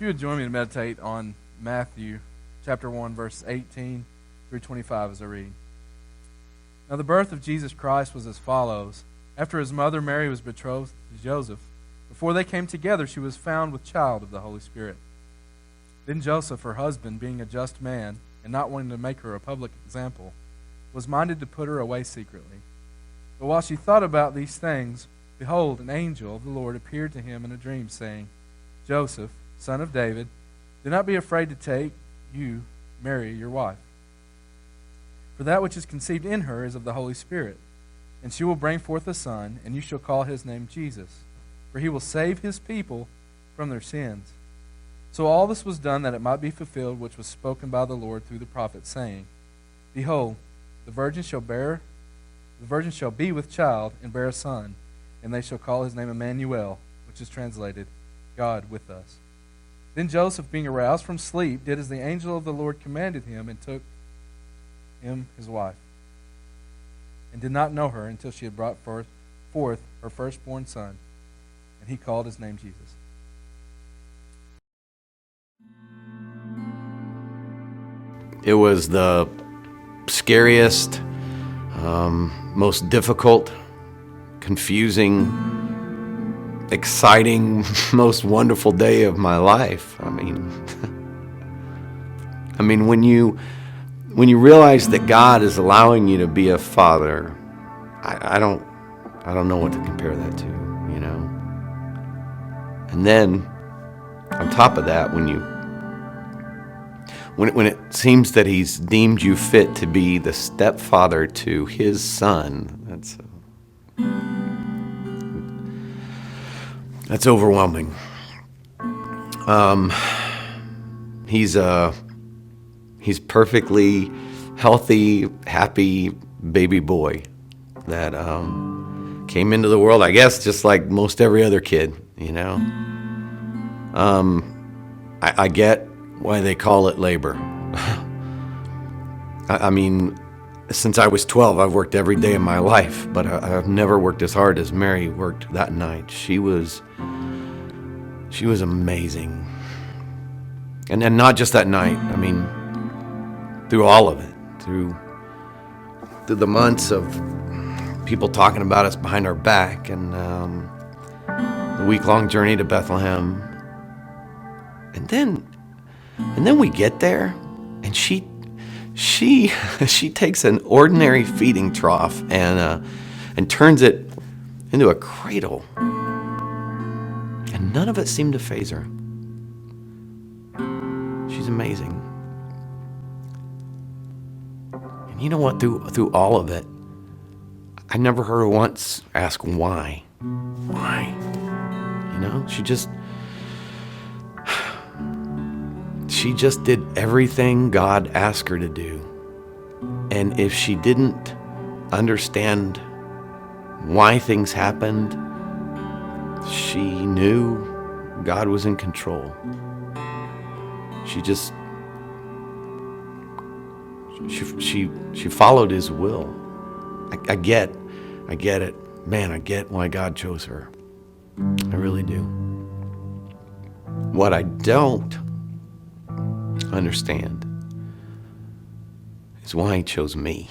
If you would join me to meditate on Matthew chapter 1, verse 18 through 25 as I read. Now the birth of Jesus Christ was as follows. After his mother Mary was betrothed to Joseph, before they came together, she was found with child of the Holy Spirit. Then Joseph, her husband, being a just man, and not wanting to make her a public example, was minded to put her away secretly. But while she thought about these things, behold, an angel of the Lord appeared to him in a dream, saying, Joseph, son of David, do not be afraid to take you, Mary, your wife. For that which is conceived in her is of the Holy Spirit. And she will bring forth a son, and you shall call his name Jesus. For he will save his people from their sins. So all this was done that it might be fulfilled which was spoken by the Lord through the prophet, saying, Behold, the virgin shall be with child and bear a son, and they shall call his name Emmanuel, which is translated, God with us. Then Joseph, being aroused from sleep, did as the angel of the Lord commanded him, and took him his wife, and did not know her until she had brought forth her firstborn son, and he called his name Jesus. It was the scariest, most difficult, confusing, exciting, most wonderful day of my life. I mean, when you realize that God is allowing you to be a father, I don't know what to compare that to, you know. And then on top of that, when it seems that he's deemed you fit to be the stepfather to his son, that's overwhelming. He's perfectly healthy, happy baby boy that came into the world, I guess, just like most every other kid, you know. I get why they call it labor. I mean, since I was 12, I've worked every day of my life, but I've never worked as hard as Mary worked that night. She was amazing. And not just that night. I mean, through all of it, through the months of people talking about us behind our back, and the week-long journey to Bethlehem. And then we get there, and she takes an ordinary feeding trough and turns it into a cradle, and none of it seemed to faze her. She's amazing. And you know what? Through all of it, I never heard her once ask why. Why? You know, she just did everything God asked her to do. And if she didn't understand why things happened, she knew God was in control. She followed his will. I get it. Man, I get why God chose her. I really do. What I don't understand is why he chose me.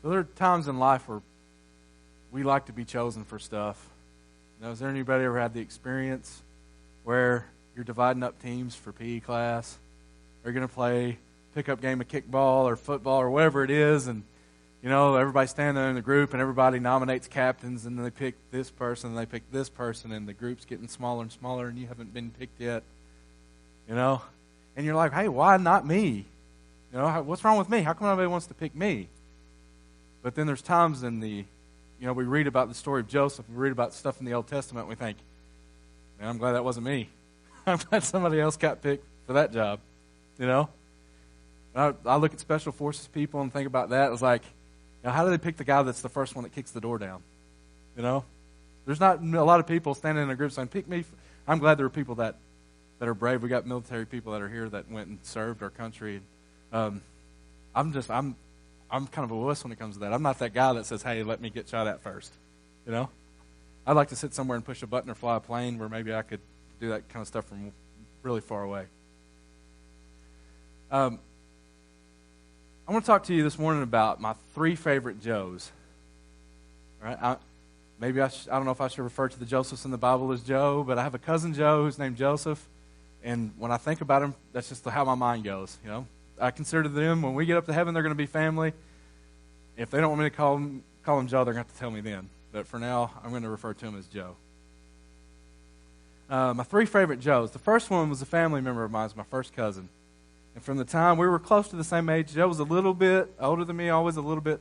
So there are times in life where we like to be chosen for stuff. Now, has there anybody ever had the experience where you're dividing up teams for PE class, or you're going to play pickup game of kickball or football or whatever it is, and you know, everybody's standing there in the group, and everybody nominates captains, and then they pick this person, and they pick this person, and the group's getting smaller and smaller, and you haven't been picked yet, you know? And you're like, hey, why not me? You know, what's wrong with me? How come nobody wants to pick me? But then there's times in we read about the story of Joseph, we read about stuff in the Old Testament, and we think, man, I'm glad that wasn't me. I'm glad somebody else got picked for that job, you know? I look at special forces people and think about that. It's like, now, how do they pick the guy that's the first one that kicks the door down? You know? There's not a lot of people standing in a group saying, pick me. I'm glad there are people that are brave. We got military people that are here that went and served our country. I'm I'm kind of a wuss when it comes to that. I'm not that guy that says, hey, let me get shot at first. You know? I'd like to sit somewhere and push a button or fly a plane where maybe I could do that kind of stuff from really far away. I want to talk to you this morning about my 3 favorite Joes. All right? I don't know if I should refer to the Josephs in the Bible as Joe, but I have a cousin Joe who's named Joseph, and when I think about him, that's just how my mind goes. You know, I consider them, when we get up to heaven, they're going to be family. If they don't want me to call him Joe, they're going to have to tell me then. But for now, I'm going to refer to him as Joe. My 3 favorite Joes. The first one was a family member of mine, my first cousin. And from the time we were close to the same age, Joe was a little bit older than me, always a little bit.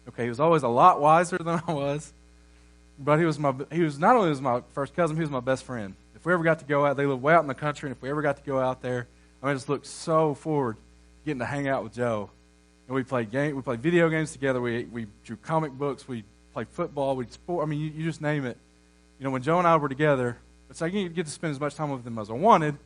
Okay, he was always a lot wiser than I was. But he was not only was my first cousin, he was my best friend. If we ever got to go out, they lived way out in the country, and if we ever got to go out there, I just looked so forward to getting to hang out with Joe. And we played video games together. We drew comic books. We played football. We sport. I mean, you just name it. You know, when Joe and I were together, it's like you get to spend as much time with him as I wanted.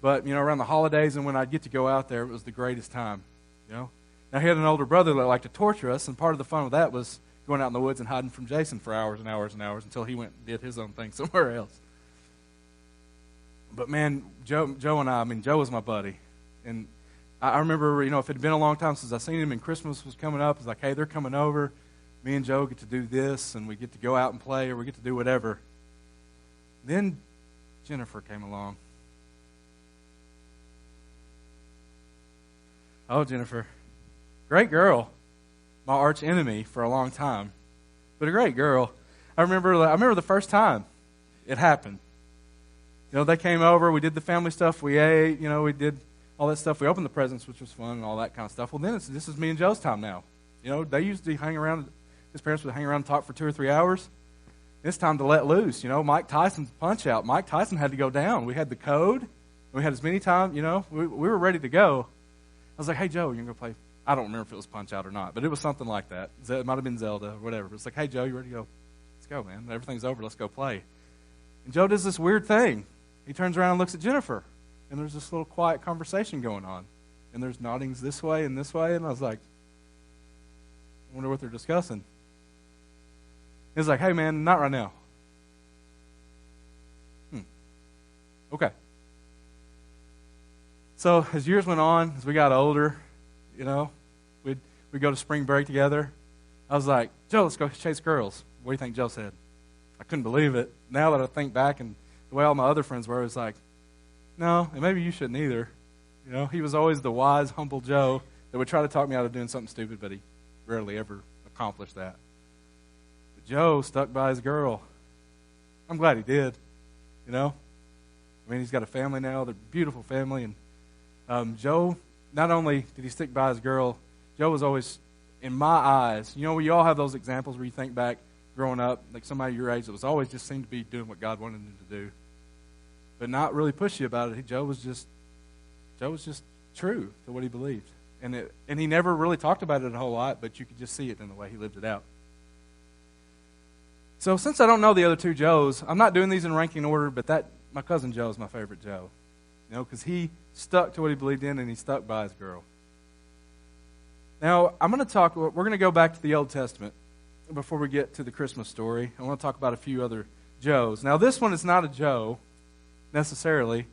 But you know, around the holidays and when I'd get to go out there, it was the greatest time. You know. Now he had an older brother that liked to torture us, and part of the fun of that was going out in the woods and hiding from Jason for hours and hours and hours until he went and did his own thing somewhere else. But man, Joe and Joe was my buddy. And I remember, you know, if it had been a long time since I seen him and Christmas was coming up, it's like, hey, they're coming over. Me and Joe get to do this, and we get to go out and play, or we get to do whatever. Then Jennifer came along. Oh, Jennifer. Great girl. My arch enemy for a long time. But a great girl. I remember the first time it happened. You know, they came over, we did the family stuff, we ate, you know, we did all that stuff. We opened the presents, which was fun and all that kind of stuff. Well, then this is me and Joe's time now. You know, they used to hang around, his parents would hang around and talk for 2 or 3 hours. It's time to let loose. You know, Mike Tyson's punch out. Mike Tyson had to go down. We had the code. We had as many times, you know, we were ready to go. I was like, hey, Joe, you're going to play. I don't remember if it was punch out or not, but it was something like that. It might have been Zelda or whatever. But it's like, hey, Joe, you ready to go? Let's go, man. Everything's over. Let's go play. And Joe does this weird thing. He turns around and looks at Jennifer, and there's this little quiet conversation going on. And there's noddings this way, and I was like, I wonder what they're discussing. He's like, hey, man, not right now. Okay. So as years went on, as we got older, you know, we'd go to spring break together. I was like, Joe, let's go chase girls. What do you think Joe said? I couldn't believe it. Now that I think back and the way all my other friends were, it was like, no, and maybe you shouldn't either. You know, he was always the wise, humble Joe that would try to talk me out of doing something stupid, but he rarely ever accomplished that. But Joe stuck by his girl. I'm glad he did, you know. I mean, he's got a family now. They're a beautiful family. And Joe, not only did he stick by his girl, Joe was always, in my eyes, you know, we all have those examples where you think back growing up, like somebody your age that was always just seemed to be doing what God wanted him to do. But not really pushy about it. Joe was just true to what he believed. And he never really talked about it a whole lot, but you could just see it in the way he lived it out. So since I don't know the other 2 Joes, I'm not doing these in ranking order, but my cousin Joe is my favorite Joe. You know, because he stuck to what he believed in, and he stuck by his girl. Now, we're going to go back to the Old Testament before we get to the Christmas story. I want to talk about a few other Joes. Now, this one is not a Joe, necessarily,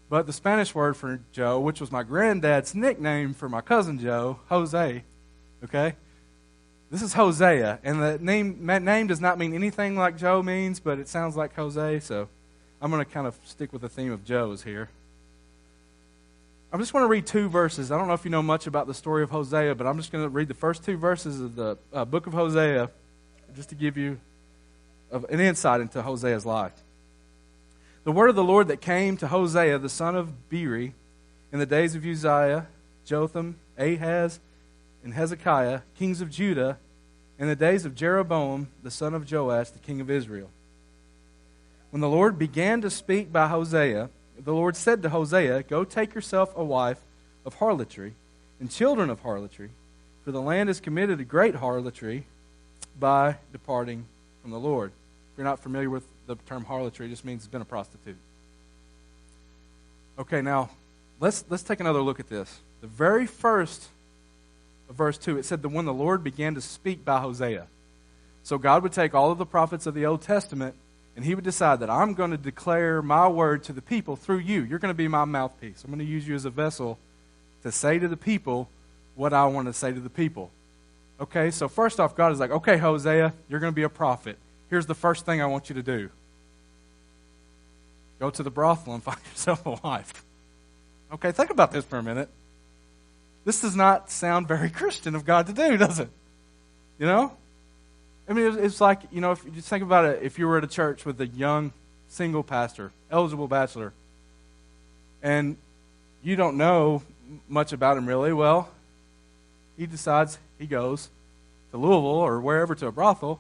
but the Spanish word for Joe, which was my granddad's nickname for my cousin Joe, Jose, okay? This is Hosea, and the name does not mean anything like Joe means, but it sounds like Jose, so I'm going to kind of stick with the theme of Joes here. I just want to read 2 verses. I don't know if you know much about the story of Hosea, but I'm just going to read the first 2 verses of the book of Hosea just to give you an insight into Hosea's life. The word of the Lord that came to Hosea, the son of Beeri, in the days of Uzziah, Jotham, Ahaz, and Hezekiah, kings of Judah, in the days of Jeroboam, the son of Joash, the king of Israel. When the Lord began to speak by Hosea, the Lord said to Hosea, go take yourself a wife of harlotry and children of harlotry, for the land has committed a great harlotry by departing from the Lord. If you're not familiar with the term harlotry, it just means it's been a prostitute. Okay, now let's take another look at this. The very first of verse 2, it said that when the Lord began to speak by Hosea. So God would take all of the prophets of the Old Testament, and he would decide that I'm going to declare my word to the people through you. You're going to be my mouthpiece. I'm going to use you as a vessel to say to the people what I want to say to the people. Okay, so first off, God is like, okay, Hosea, you're going to be a prophet. Here's the first thing I want you to do. Go to the brothel and find yourself a wife. Okay, think about this for a minute. This does not sound very Christian of God to do, does it? You know? I mean, it's like, you know, if you just think about it, if you were at a church with a young single pastor, eligible bachelor, and you don't know much about him really, well, he decides he goes to Louisville or wherever to a brothel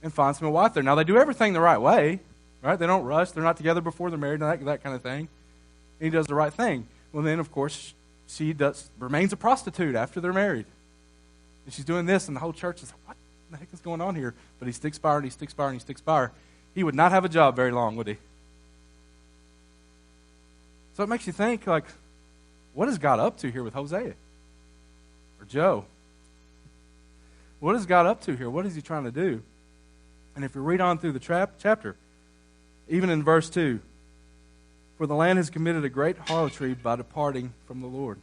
and finds him a wife there. Now, they do everything the right way, right? They don't rush. They're not together before they're married, that kind of thing. And he does the right thing. Well, then, of course, she remains a prostitute after they're married. And she's doing this, and the whole church is like, what the heck is going on here? But he sticks by her, and he sticks by her, and he sticks by her. He would not have a job very long, would he? So it makes you think, like, what is God up to here with Hosea? Or Joe? What is God up to here? What is he trying to do? And if you read on through the chapter, even in verse 2, for the land has committed a great harlotry by departing from the Lord.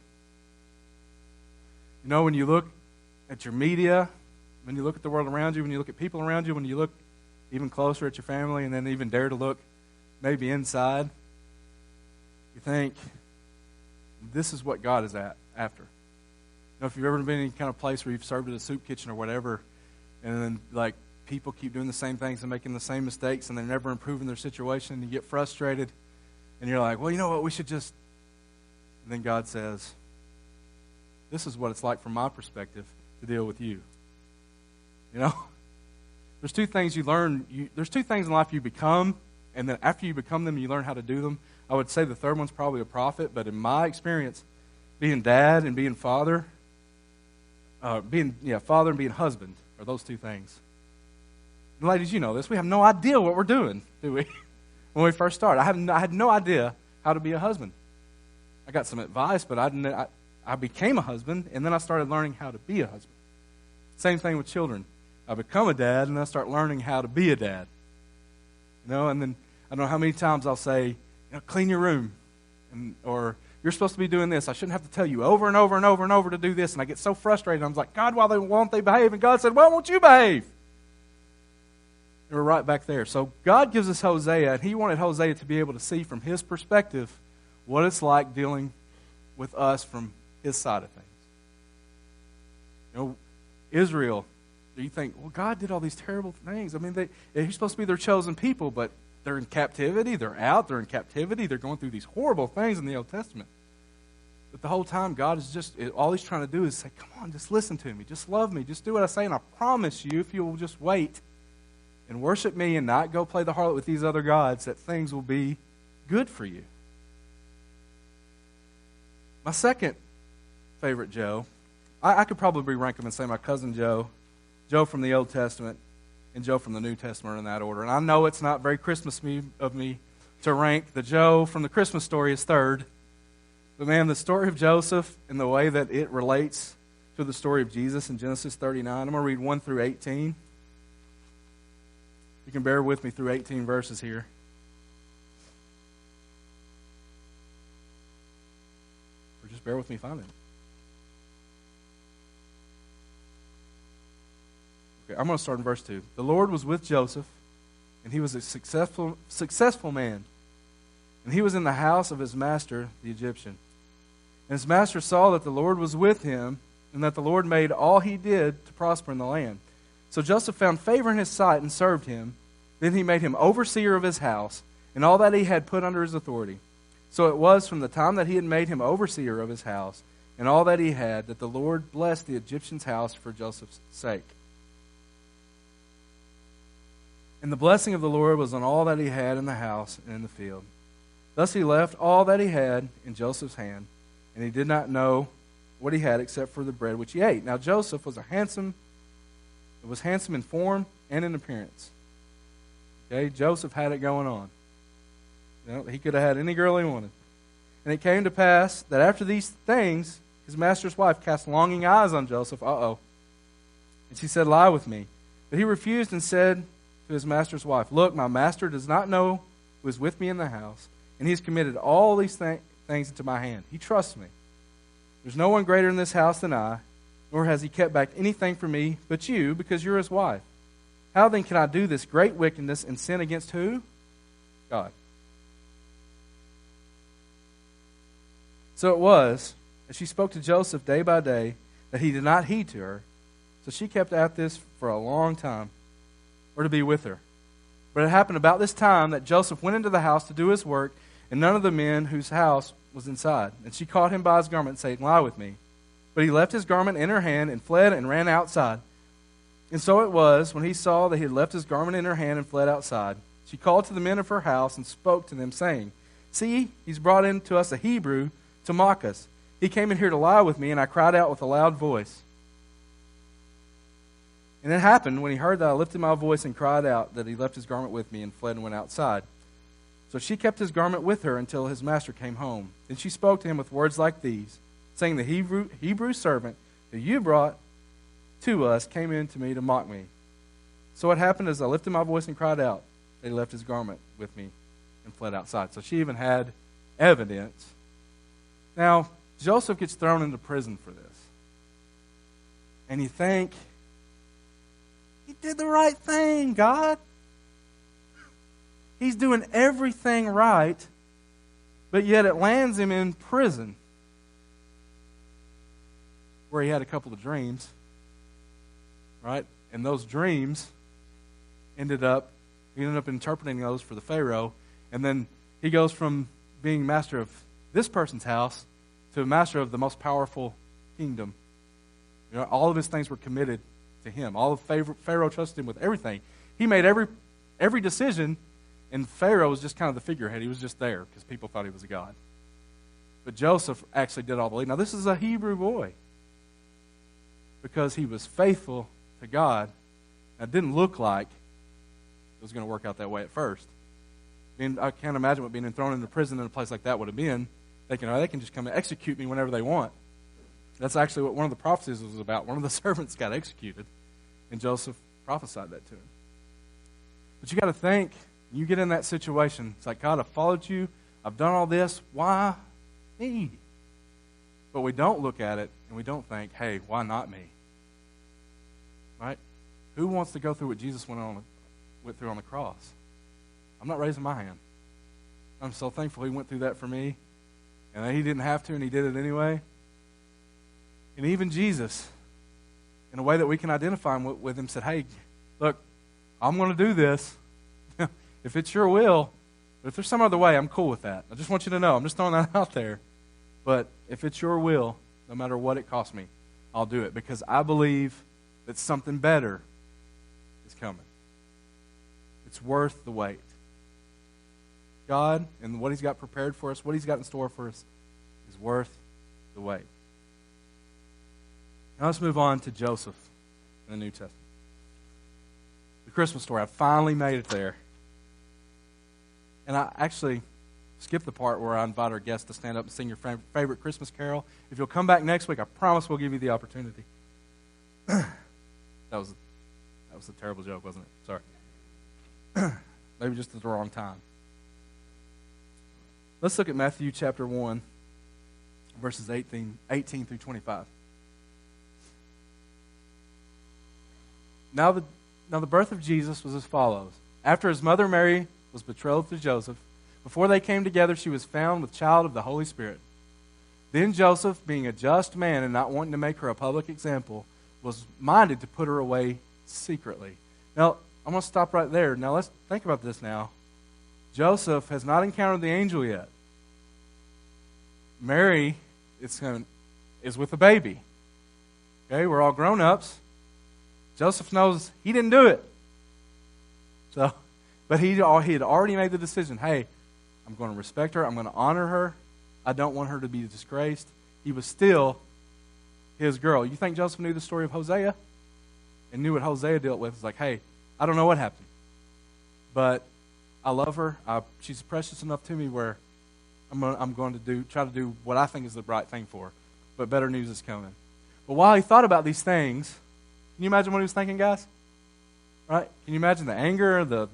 You know, when you look at your media, when you look at the world around you, when you look at people around you, when you look even closer at your family, and then even dare to look maybe inside, you think, this is what God is after. You know, if you've ever been in any kind of place where you've served at a soup kitchen or whatever, and then, like, people keep doing the same things and making the same mistakes, and they're never improving their situation, and you get frustrated, and you're like, well, you know what, we should just... And then God says, this is what it's like from my perspective to deal with you. You know? There's two things you learn. There's two things in life you become, and then after you become them, you learn how to do them. I would say the third one's probably a prophet, but in my experience, being dad and being father, father and being husband are those two things. And ladies, you know this. We have no idea what we're doing, do we? When we first started, I had no idea how to be a husband. I got some advice, but I became a husband, and then I started learning how to be a husband. Same thing with children. I become a dad, and I start learning how to be a dad. You know, and then I don't know how many times I'll say, you know, clean your room, or you're supposed to be doing this. I shouldn't have to tell you over and over and over and over to do this. And I get so frustrated. I'm like, God, why won't they behave? And God said, why won't you behave? And we're right back there. So God gives us Hosea, and he wanted Hosea to be able to see from his perspective what it's like dealing with us from his side of things. You know, Israel, you think, well, God did all these terrible things. I mean, he's supposed to be their chosen people, but they're in captivity. They're in captivity. They're going through these horrible things in the Old Testament. But the whole time, God is all he's trying to do is say, come on, just listen to me. Just love me. Just do what I say, and I promise you, if you will just wait and worship me and not go play the harlot with these other gods, that things will be good for you. My second favorite Joe, I could probably rank them and say my cousin Joe, Joe from the Old Testament, and Joe from the New Testament in that order. And I know it's not very Christmas of me to rank the Joe from the Christmas story as third. But man, the story of Joseph and the way that it relates to the story of Jesus in Genesis 39, I'm going to read 1 through 18. You can bear with me through 18 verses here. Or just bear with me finding it. Okay, I'm going to start in verse 2. The Lord was with Joseph, and he was a successful man. And he was in the house of his master, the Egyptian. And his master saw that the Lord was with him, and that the Lord made all he did to prosper in the land. So Joseph found favor in his sight and served him. Then he made him overseer of his house, and all that he had put under his authority. So it was from the time that he had made him overseer of his house, and all that he had, that the Lord blessed the Egyptian's house for Joseph's sake. And the blessing of the Lord was on all that he had in the house and in the field. Thus he left all that he had in Joseph's hand, and he did not know what he had except for the bread which he ate. Now Joseph was handsome in form and in appearance. Okay, Joseph had it going on. You know, he could have had any girl he wanted. And it came to pass that after these things, His master's wife cast longing eyes on Joseph. And she said, "Lie with me." But he refused and said to his master's wife, "Look, my master does not know who is with me in the house, and he has committed all these things into my hand. He trusts me. There's no one greater in this house than I, nor has he kept back anything from me but you, because you're his wife. How then can I do this great wickedness and sin against who? God." So it was, as she spoke to Joseph day by day, that he did not heed to her. So she kept at this for a long time, or to be with her. But it happened about this time that Joseph went into the house to do his work, and none of the men whose house was inside. And she caught him by his garment, saying, "Lie with me." But he left his garment in her hand and fled and ran outside. And so it was, when he saw that he had left his garment in her hand and fled outside, she called to the men of her house and spoke to them, saying, "See, he's brought in to us a Hebrew to mock us. He came in here to lie with me, and I cried out with a loud voice. And it happened, when he heard that I lifted my voice and cried out, that he left his garment with me and fled and went outside. So she kept his garment with her until his master came home. Then she spoke to him with words like these, saying, "The Hebrew servant who you brought to us came in to me to mock me. So it happened, as I lifted my voice and cried out, that he left his garment with me and fled outside." So she even had evidence. Now, Joseph gets thrown into prison for this. And you think, he did the right thing, God. He's doing everything right, but yet it lands him in prison, where he had a couple of dreams, right? And those dreams he ended up interpreting those for the Pharaoh, and then he goes from being master of this person's house to a master of the most powerful kingdom. You know, all of his things were committed to him. All of Pharaoh trusted him with everything. He made every decision, and Pharaoh was just kind of the figurehead. He was just there because people thought he was a god. But Joseph actually did all the leading. Now, this is a Hebrew boy, because he was faithful to God. It didn't look like it was going to work out that way at first. I can't imagine what being thrown into prison in a place like that would have been. Thinking, they can just come and execute me whenever they want. That's actually what one of the prophecies was about. One of the servants got executed, and Joseph prophesied that to him. But you got to think, you get in that situation, it's like, God, I've followed you, I've done all this, why me? But we don't look at it, and we don't think, hey, why not me? Right? Who wants to go through what Jesus went through on the cross? I'm not raising my hand. I'm so thankful he went through that for me, and that he didn't have to, and he did it anyway. And even Jesus, in a way that we can identify with him, said, "Hey, look, I'm going to do this if it's your will. But if there's some other way, I'm cool with that. I just want you to know. I'm just throwing that out there. But if it's your will, no matter what it costs me, I'll do it, because I believe that something better is coming. It's worth the wait." God and what he's got prepared for us, what he's got in store for us, is worth the wait. Now let's move on to Joseph in the New Testament. The Christmas story. I finally made it there. And I actually skipped the part where I invite our guests to stand up and sing your favorite Christmas carol. If you'll come back next week, I promise we'll give you the opportunity. That was a terrible joke, wasn't it? Sorry. Maybe just at the wrong time. Let's look at Matthew chapter 1, verses 18 through 25. Now the birth of Jesus was as follows. After his mother Mary was betrothed to Joseph, before they came together, she was found with child of the Holy Spirit. Then Joseph, being a just man and not wanting to make her a public example, was minded to put her away secretly. Now, I'm going to stop right there. Now, let's think about this now. Joseph has not encountered the angel yet. Mary is with a baby. Okay, we're all grown-ups. Joseph knows he didn't do it. But he had already made the decision, hey, I'm going to respect her, I'm going to honor her, I don't want her to be disgraced. He was still his girl. You think Joseph knew the story of Hosea? And knew what Hosea dealt with? It's like, hey, I don't know what happened, but I love her. She's precious enough to me where I'm going to try to do what I think is the right thing for her. but better news is coming. But while he thought about these things, can you imagine what he was thinking, guys? Right? Can you imagine the anger, the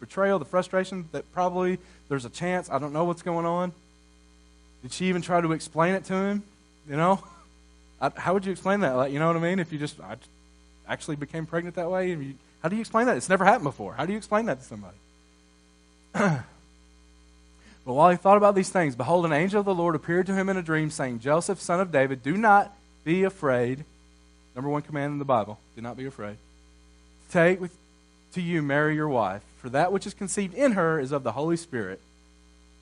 betrayal, the frustration that probably there's a chance, I don't know what's going on? Did she even try to explain it to him? You know? How would you explain that? Like, you know what I mean? If you just actually became pregnant that way, how do you explain that? It's never happened before. How do you explain that to somebody? But while he thought about these things, behold, an angel of the Lord appeared to him in a dream, saying, Joseph, son of David, do not be afraid. Number one command in the Bible, do not be afraid. Take to you Mary your wife, for that which is conceived in her is of the Holy Spirit,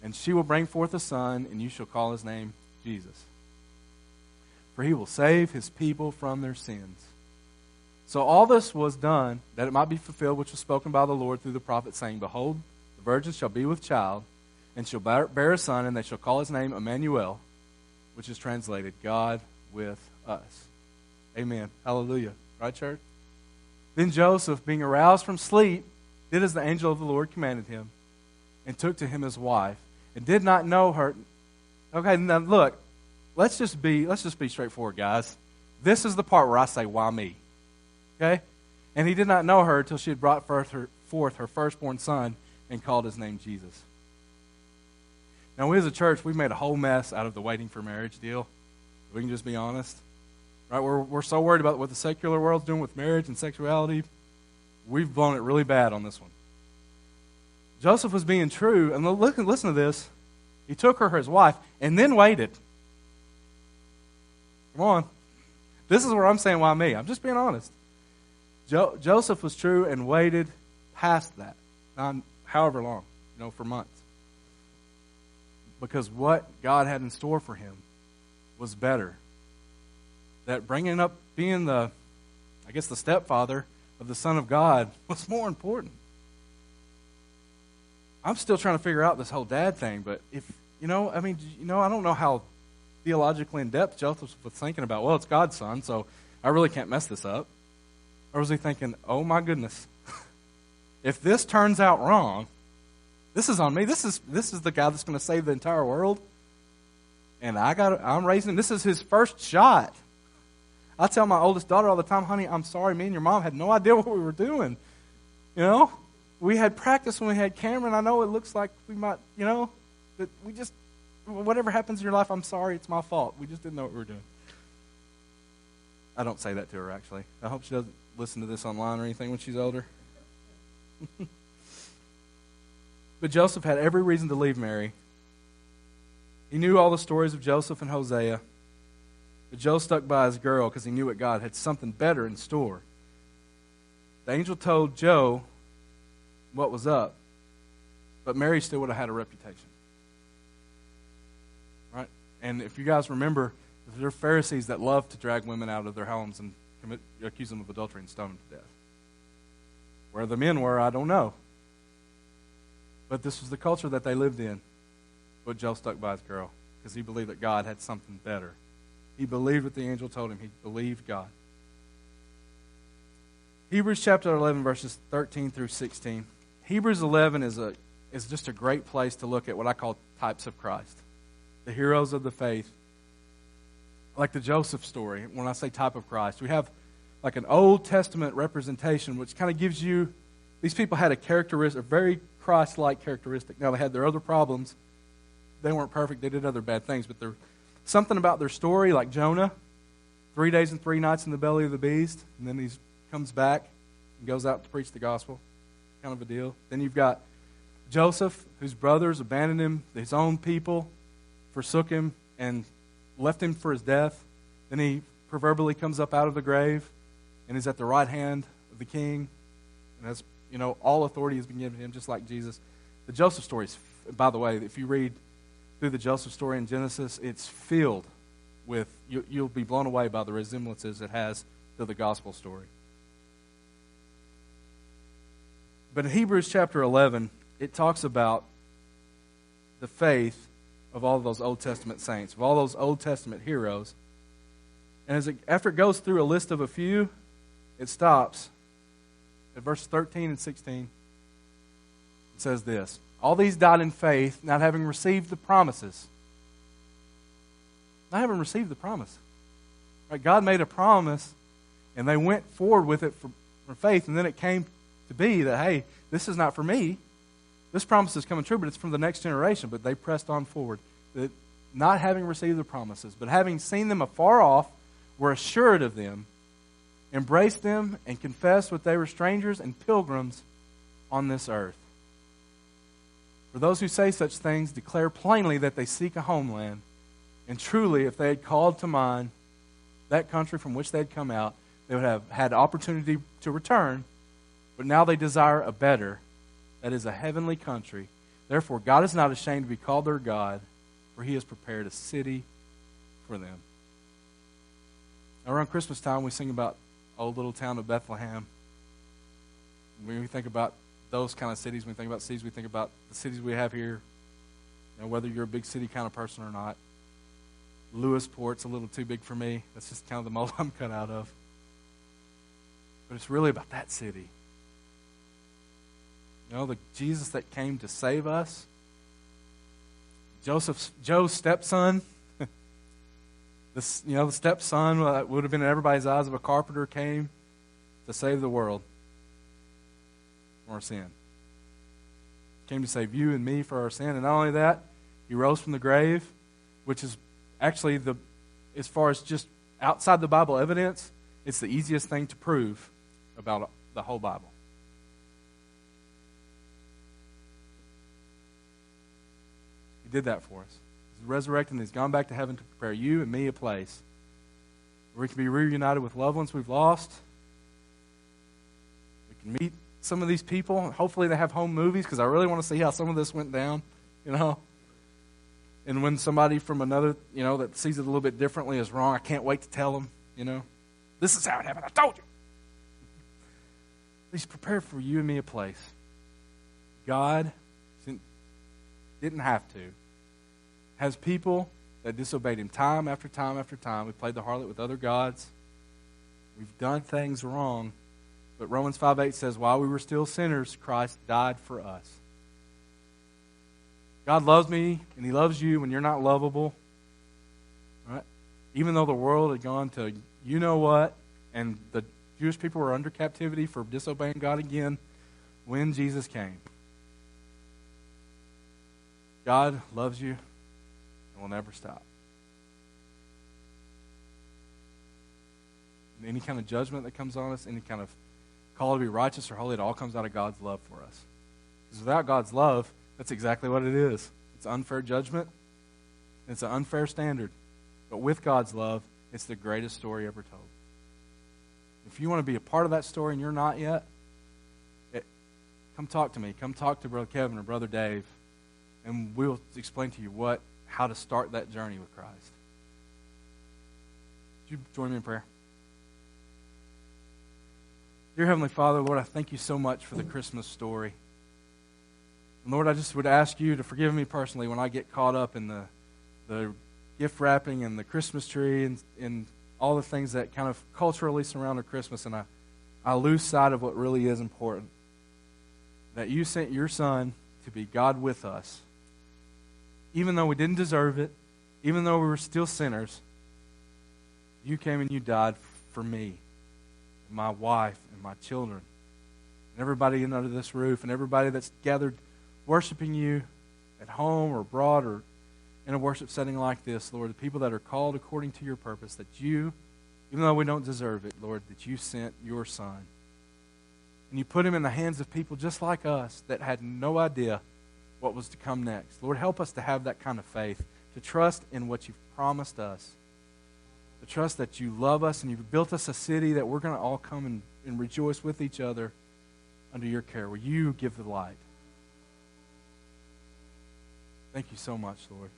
and she will bring forth a son, and you shall call his name Jesus. For he will save his people from their sins. So all this was done that it might be fulfilled, which was spoken by the Lord through the prophet, saying, Behold, the virgin shall be with child, and shall bear a son, and they shall call his name Emmanuel, which is translated, God with us. Amen. Hallelujah. Right, church? Then Joseph, being aroused from sleep, did as the angel of the Lord commanded him, and took to him his wife, and did not know her. Okay, now look, let's just be straightforward, guys. This is the part where I say, why me? Okay? And he did not know her till she had brought forth her firstborn son, and called his name Jesus. Now, we as a church, we've made a whole mess out of the waiting for marriage deal. We can just be honest. Right? We're so worried about what the secular world's doing with marriage and sexuality. We've blown it really bad on this one. Joseph was being true, and listen to this. He took her as wife and then waited. Come on. This is where I'm saying why me. I'm just being honest. Joseph was true and waited past that, however long, for months. Because what God had in store for him was better. That bringing up, being the stepfather of the Son of God was more important. I'm still trying to figure out this whole dad thing, but I don't know how theologically in depth Joseph was thinking about, well, it's God's son, so I really can't mess this up. Or was he thinking, oh my goodness, if this turns out wrong, this is on me. This is the guy that's going to save the entire world. And I'm raising him. This is his first shot. I tell my oldest daughter all the time, honey, I'm sorry, me and your mom had no idea what we were doing. We had practice when we had Cameron. I know it looks like we might, but we just, whatever happens in your life, I'm sorry, it's my fault. We just didn't know what we were doing. I don't say that to her, actually. I hope she doesn't listen to this online or anything when she's older. But Joseph had every reason to leave Mary. He knew all the stories of Joseph and Hosea. But Joe stuck by his girl because he knew that God had something better in store. The angel told Joe what was up, but Mary still would have had a reputation. Right? And if you guys remember, there are Pharisees that love to drag women out of their homes and accuse them of adultery and stone them to death. Where the men were, I don't know. But this was the culture that they lived in. But Joe stuck by his girl because he believed that God had something better. He believed what the angel told him. He believed God. Hebrews chapter 11, verses 13 through 16. Hebrews 11 is just a great place to look at what I call types of Christ. The heroes of the faith. Like the Joseph story, when I say type of Christ, we have like an Old Testament representation, which kind of gives you, these people had a very Christ-like characteristic. Now, they had their other problems. They weren't perfect. They did other bad things. But there's something about their story, like Jonah, 3 days and 3 nights in the belly of the beast, and then he comes back and goes out to preach the gospel. Kind of a deal. Then you've got Joseph, whose brothers abandoned him, his own people forsook him and left him for his death. Then he proverbially comes up out of the grave and is at the right hand of the king. And has, all authority has been given to him, just like Jesus. The Joseph story is, by the way, if you read through the Joseph story in Genesis, it's filled with, you'll be blown away by the resemblances it has to the gospel story. But in Hebrews chapter 11, it talks about the faith of all of those Old Testament saints, of all those Old Testament heroes. And after it goes through a list of a few, it stops at verses 13 and 16. It says this: all these died in faith, not having received the promises, not having received the promise. Right? God made a promise, and they went forward with it for faith, and then it came to be that, hey, this is not for me. This promise is coming true, but it's from the next generation. But they pressed on forward, that not having received the promises, but having seen them afar off, were assured of them, embraced them, and confessed that they were strangers and pilgrims on this earth. For those who say such things declare plainly that they seek a homeland. And truly, if they had called to mind that country from which they had come out, they would have had opportunity to return. But now they desire a better, that is a heavenly country. Therefore, God is not ashamed to be called their God, for he has prepared a city for them. Now, around Christmas time, we sing about old little town of Bethlehem. When we think about those kind of cities, when we think about cities, we think about the cities we have here. You know, whether you're a big city kind of person or not. Lewisport's a little too big for me. That's just kind of the mold I'm cut out of. But it's really about that city. You know, the Jesus that came to save us. Joe's stepson. The stepson that would have been in everybody's eyes of a carpenter came to save the world from our sin. Came to save you and me for our sin. And not only that, he rose from the grave, which is actually, as far as just outside the Bible evidence, it's the easiest thing to prove about the whole Bible. He did that for us. He's resurrected and he's gone back to heaven to prepare you and me a place where we can be reunited with loved ones we've lost. We can meet some of these people. Hopefully they have home movies, because I really want to see how some of this went down, you know. And when somebody from another, you know, that sees it a little bit differently is wrong, I can't wait to tell them, you know. This is how it happened. I told you. He's prepared for you and me a place. God didn't have to. Has people that disobeyed him time after time after time. We played the harlot with other gods. We've done things wrong. But Romans 5:8 says, while we were still sinners, Christ died for us. God loves me, and he loves you when you're not lovable. Right? Even though the world had gone to you know what, and the Jewish people were under captivity for disobeying God again when Jesus came. God loves you and will never stop. And any kind of judgment that comes on us, any kind of call to be righteous or holy, it all comes out of God's love for us. Because without God's love, that's exactly what it is. It's unfair judgment. It's an unfair standard. But with God's love, it's the greatest story ever told. If you want to be a part of that story and you're not yet, come talk to me. Come talk to Brother Kevin or Brother Dave, and we'll explain to you how to start that journey with Christ. Would you join me in prayer? Dear Heavenly Father, Lord, I thank you so much for the Christmas story. And Lord, I just would ask you to forgive me personally when I get caught up in the gift wrapping and the Christmas tree and all the things that kind of culturally surround a Christmas, and I lose sight of what really is important. That you sent your Son to be God with us. Even though we didn't deserve it, even though we were still sinners, you came and you died for me, and my wife, and my children, and everybody under this roof, and everybody that's gathered worshiping you at home or abroad or in a worship setting like this, Lord, the people that are called according to your purpose, that you, even though we don't deserve it, Lord, that you sent your Son. And you put him in the hands of people just like us that had no idea what was to come next. Lord, help us to have that kind of faith, to trust in what you've promised us, to trust that you love us and you've built us a city that we're going to all come and rejoice with each other under your care, where you give the light. Thank you so much, Lord.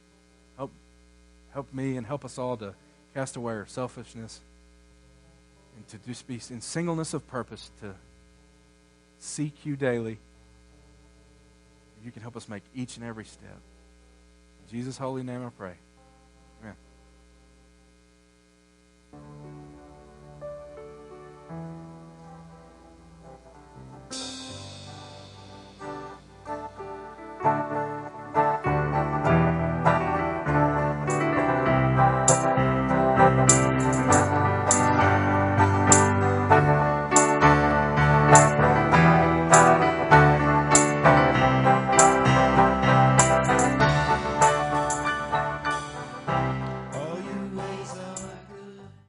Help me and help us all to cast away our selfishness and to just be in singleness of purpose, to seek you daily. You can help us make each and every step. In Jesus' holy name I pray. Amen.